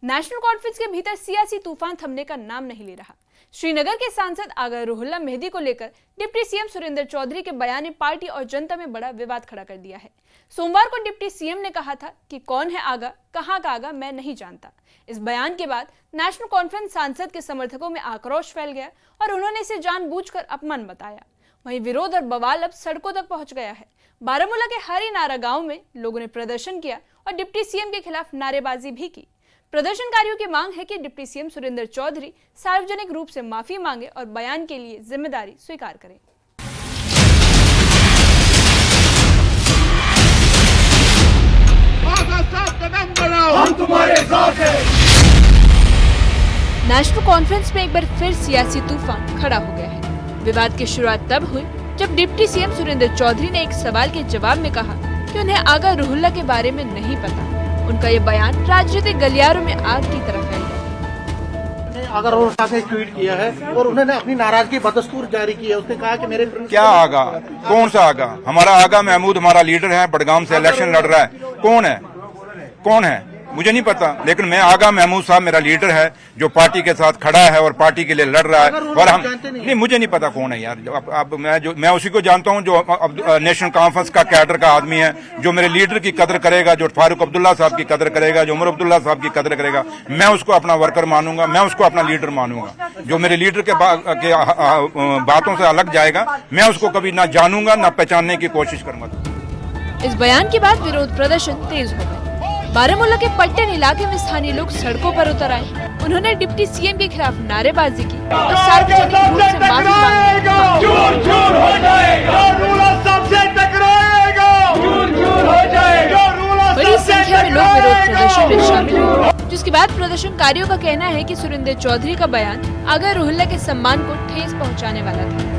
National conference के भीतर सियासी तूफान थमने का नाम नहीं ले रहा। श्रीनगर के सांसद आगा रुहुल्ला मेहदी को लेकर डिप्टी सीएम सुरेंद्र चौधरी के बयान ने पार्टी और जनता में बड़ा विवाद खड़ा कर दिया है। सोमवार को डिप्टी सीएम ने कहा था कि कौन है आगा, कहां का आगा मैं नहीं जानता। इस बयान के बाद नेशनल कॉन्फ्रेंस सांसद के समर्थकों में आक्रोश फैल गया और उन्होंने इसे जानबूझकर अपमान बताया। वहीं विरोध और बवाल अब सड़कों तक पहुंच गया है। बारामूला के हरी नारा गांव में लोगों ने प्रदर्शन किया और डिप्टी सीएम के खिलाफ नारेबाजी भी की। प्रदर्शनकारियों की मांग है कि डिप्टी सीएम सुरेंद्र चौधरी सार्वजनिक रूप से माफी मांगे और बयान के लिए जिम्मेदारी स्वीकार करें। हम तुम्हारे साथ हैं। नेशनल कॉन्फ्रेंस में एक बार फिर सियासी तूफान खड़ा हो गया है। विवाद की शुरुआत तब हुई जब डिप्टी सीएम सुरेंद्र चौधरी ने एक सवाल के जवाब में कहा कि उन्हें आगा रुहुल्ला के बारे में नहीं पता। उनका ये बयान राजनीतिक गलियारों में आग की तरह फैल गया। आगा रुहुल्ला ने ट्वीट किया है और उन्होंने अपनी नाराजगी बदस्तूर जारी की है। उसने कहा कि मेरे क्या आगा, कौन सा आगा? हमारा आगा महमूद हमारा लीडर है, बडगाम से इलेक्शन लड़ रहा है। कौन है मुझे नहीं पता, लेकिन मैं आगा महमूद साहब मेरा लीडर है जो पार्टी के साथ खड़ा है और पार्टी के लिए लड़ रहा है। और हम नहीं, मुझे नहीं पता कौन है यार। अब मैं उसी को जानता हूं जो नेशनल कॉन्फ्रेंस का कैडर का आदमी है, जो मेरे लीडर की कदर करेगा, जो फारूक अब्दुल्ला साहब की कदर करेगा, जो उमर अब्दुल्ला साहब की कदर करेगा। मैं उसको अपना वर्कर मानूंगा, मैं उसको अपना लीडर मानूंगा। जो मेरे लीडर के बातों से अलग जाएगा, मैं उसको कभी ना जानूंगा ना पहचानने की कोशिश करूंगा। इस बयान के बाद विरोध प्रदर्शन तेज हो गए। बारामूला के पट्टन इलाके में स्थानीय लोग सड़कों पर उतर आए। उन्होंने डिप्टी सीएम के खिलाफ नारेबाजी की और सार्वजनिक रूप से माफी मांगी। बड़ी संख्या में लोग विरोध प्रदर्शन में शामिल हुए, जिसके बाद प्रदर्शनकारियों का कहना है कि सुरेंद्र चौधरी का बयान आगा रुहुल्ला के सम्मान को ठेस पहुंचाने वाला था।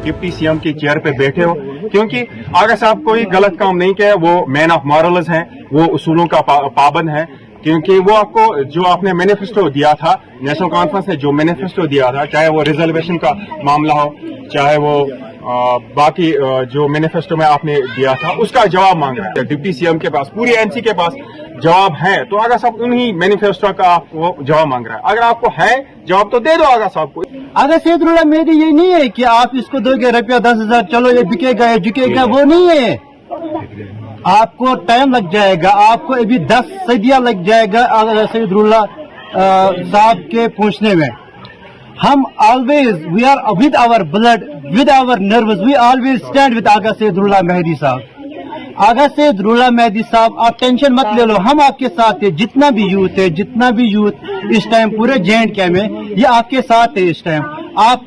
डिप्टी सीएम की चेयर पे बैठे हो, क्योंकि आगा साहब कोई गलत काम नहीं किया। वो मैन ऑफ मॉरल्स हैं, वो उसूलों का पाबंद है। क्योंकि वो आपको जो आपने मैनिफेस्टो दिया था, नेशनल कॉन्फ्रेंस ने जो मैनिफेस्टो दिया था, चाहे वो रिजर्वेशन का मामला हो, चाहे वो बाकी जो मैनिफेस्टो में आपने दिया था, उसका जवाब मांग रहा है डिप्टी सीएम के पास। पूरी एनसी के पास जवाब है, तो आगा साहब उन्हीं मैनिफेस्टो का आपको जवाब मांग रहा है। अगर आपको है जवाब तो दे दो आगा साहब को। आगा सैयद रुहुल्ला मेहदी ये नहीं है कि आप इसको दोगे रुपया 10,000, चलो ये बिकेगा ये झुकेगा, वो नहीं है। आपको टाइम लग जाएगा, आपको अभी 10 सदियां लग जाएगा आगा सैयद रुहुल्ला साहब के पहुंचने में। हम always we are with our blood, with our nerves, we always stand with Aga Syed Ruhullah Mehdi sahab. Aga Syed Ruhullah Mehdi साहब, आप टेंशन मत ले लो, हम आपके साथ है। जितना भी यूथ इस टाइम पूरे J&K में, ये आपके साथ है इस टाइम। आप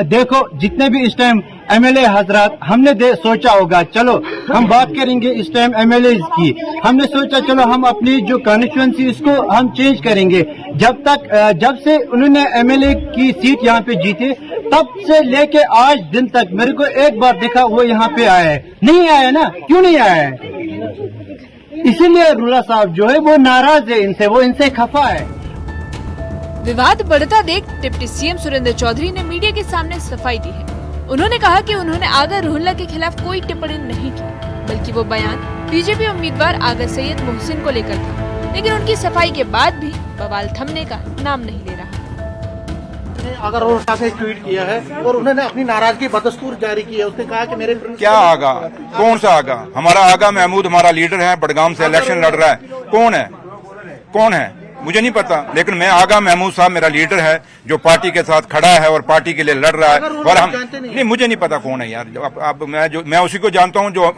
देखो जितने भी इस टाइम एमएलए हजरात, हमने सोचा होगा चलो हम बात करेंगे इस टाइम एमएलए की। हमने सोचा चलो हम अपनी जो कॉन्स्टिट्यूएंसी इसको हम चेंज करेंगे। जब से उन्होंने एमएलए की सीट यहाँ पे जीती, तब से लेके आज दिन तक मेरे को एक बार देखा वो यहाँ पे आया है? नहीं आया ना, क्यों नहीं आया है? इसीलिए रुहुल्ला साहब जो है वो नाराज है इनसे, वो इनसे खफा है। विवाद बढ़ता देख डिप्टी सीएम सुरेंद्र चौधरी ने मीडिया के सामने सफाई दी है। उन्होंने कहा कि उन्होंने आगा रुहुल्ला के खिलाफ कोई टिप्पणी नहीं की, बल्कि वो बयान बीजेपी उम्मीदवार आगा सैयद मोहसिन को लेकर था। लेकिन उनकी सफाई के बाद भी बवाल थमने का नाम नहीं ले रहा। आगा रुहुल्ला ने ट्वीट किया है और उन्होंने अपनी नाराजगी बदस्तूर जारी की है। उसने कहा कि मेरे क्या आगा, कौन सा आगा? हमारा आगा महमूद हमारा लीडर है, बडगाम से इलेक्शन लड़ रहा है। कौन है मुझे नहीं पता, लेकिन मैं आगा महमूद साहब मेरा लीडर है जो पार्टी के साथ खड़ा है और पार्टी के लिए लड़ रहा है। और हम नहीं, मुझे नहीं पता कौन है यार। मैं उसी को जानता हूं जो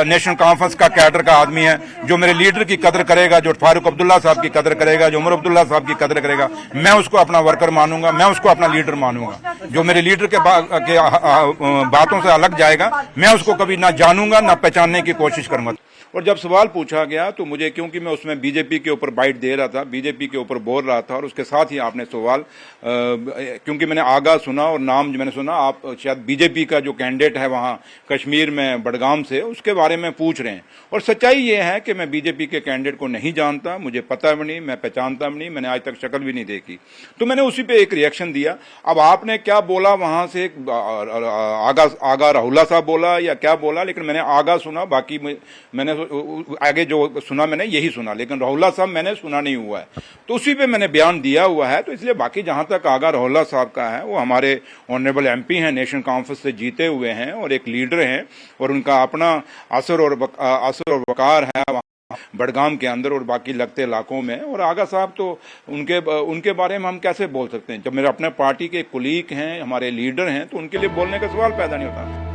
नेशनल कॉन्फ्रेंस का कैडर का आदमी है, जो मेरे लीडर की कदर करेगा, जो फारूक अब्दुल्ला साहब की कदर करेगा, जो उमर अब्दुल्ला साहब की कदर करेगा। मैं उसको अपना वर्कर मानूंगा, मैं उसको अपना लीडर मानूंगा। जो मेरे लीडर के बातों से अलग जाएगा, मैं उसको कभी ना जानूंगा ना पहचानने की कोशिश करूंगा। और जब सवाल पूछा गया तो मुझे, क्योंकि मैं उसमें बीजेपी के ऊपर बाइट दे रहा था, बीजेपी के ऊपर बोल रहा था, और उसके साथ ही आपने सवाल, क्योंकि मैंने आगा सुना और नाम मैंने सुना, आप शायद बीजेपी का जो कैंडिडेट है वहां कश्मीर में बडगाम से, उसके बारे में पूछ रहे हैं। और सच्चाई ये है कि मैं बीजेपी के कैंडिडेट को नहीं जानता, मुझे पता भी नहीं, मैं पहचानता भी नहीं, मैंने आज तक शक्ल भी नहीं देखी। तो मैंने उसी पे एक रिएक्शन दिया। अब आपने क्या बोला वहां से, आगा रुहुल्ला साहब बोला या क्या बोला, लेकिन मैंने आगा सुना, बाकी मैंने आगे जो सुना मैंने यही सुना, लेकिन रहुल्ला साहब मैंने सुना नहीं हुआ है, तो उसी पे मैंने बयान दिया हुआ है। तो इसलिए बाकी जहां तक आगा रहुल्ला साहब का है, वो हमारे ऑनरेबल एमपी हैं, नेशनल कॉन्फ्रेंस से जीते हुए हैं और एक लीडर हैं, और उनका अपना असर और वकार है बड़गाम के अंदर और बाकी लगते इलाकों में। और आगा साहब तो उनके बारे में हम कैसे बोल सकते हैं? जब मेरे अपने पार्टी के कुलीग हैं, हमारे लीडर हैं, तो उनके लिए बोलने का सवाल पैदा नहीं होता।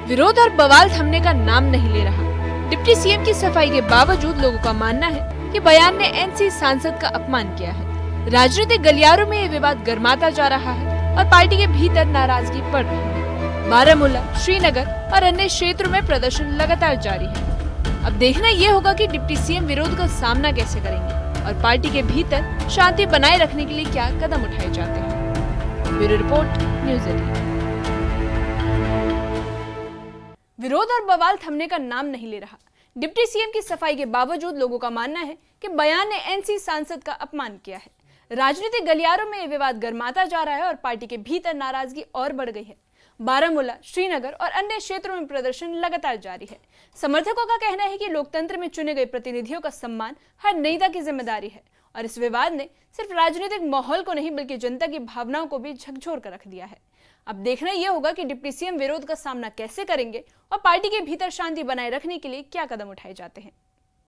विरोध और बवाल थमने का नाम नहीं ले रहा। डिप्टी सीएम की सफाई के बावजूद लोगों का मानना है कि बयान ने एनसी सांसद का अपमान किया है। राजनीतिक गलियारों में ये विवाद गर्माता जा रहा है और पार्टी के भीतर नाराजगी बढ़ रही है। बारामूला, श्रीनगर और अन्य क्षेत्रों में प्रदर्शन लगातार जारी है। अब देखना ये होगा कि डिप्टी सीएम विरोध का सामना कैसे करेंगे और पार्टी के भीतर शांति बनाए रखने के लिए क्या कदम उठाए जाते हैं। Bureau report, news 18। विरोध और बवाल थमने का नाम नहीं ले रहा। डिप्टी सीएम की सफाई के बावजूद लोगों का मानना है कि बयान ने एनसी सांसद का अपमान किया है। राजनीतिक गलियारों में ये विवाद गर्माता जा रहा है और पार्टी के भीतर नाराजगी और बढ़ गई है। बारामूला, श्रीनगर और अन्य क्षेत्रों में प्रदर्शन लगातार जारी है। समर्थकों का कहना है कि लोकतंत्र में चुने गए प्रतिनिधियों का सम्मान हर नेता की जिम्मेदारी है और इस विवाद ने सिर्फ राजनीतिक माहौल को नहीं बल्कि जनता की भावनाओं को भी झकझोर कर रख दिया है। अब देखना यह होगा कि डिप्टी सीएम विरोध का सामना कैसे करेंगे और पार्टी के भीतर शांति बनाए रखने के लिए क्या कदम उठाए जाते हैं।